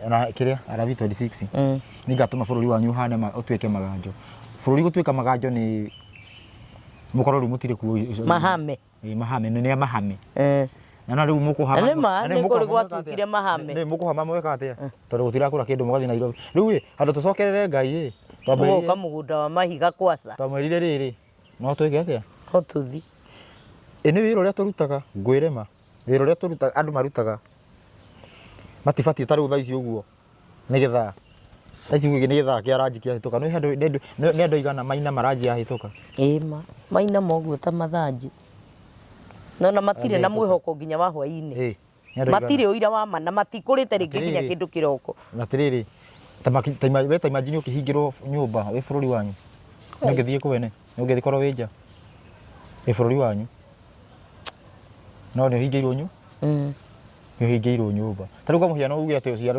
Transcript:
na kiria arabi 26 ni gatuma bururi wanyu hane utuike maganjo bururi gutuika maganjo ni mukorori mutire ku mahame mahame ni mahame na riu mukuhama ni kuri gwatukire mahame ni mukuhama mweka atia tondu gutira kura kindu mugathi Nairobi riu andu tucokerere ngai twamerire mugunda wa mahiga kwasa twamerire riri no twige atia no tuthi ni wira uria turutaga ngwirema wira uria turutaga andu marutaga matibati taru thaici uguo nigetha thaici uguo nigetha kia ranji kia hituka no handu ni andu igana maina maranji ya hituka maina moguo ta mathanji na matire na mwihoko nginya wa hwaini matire uira wa mana matikurite ringi nginya kindu kiroko na tiriri ta imagine ukihingirwo nyumba we bururi wanyu no ngithie kwene no ngithi korwo winja we bururi wanyu no ni hingirwo nyu ni hingirwo nyumba tariu kwa muhiano uge ati uciaro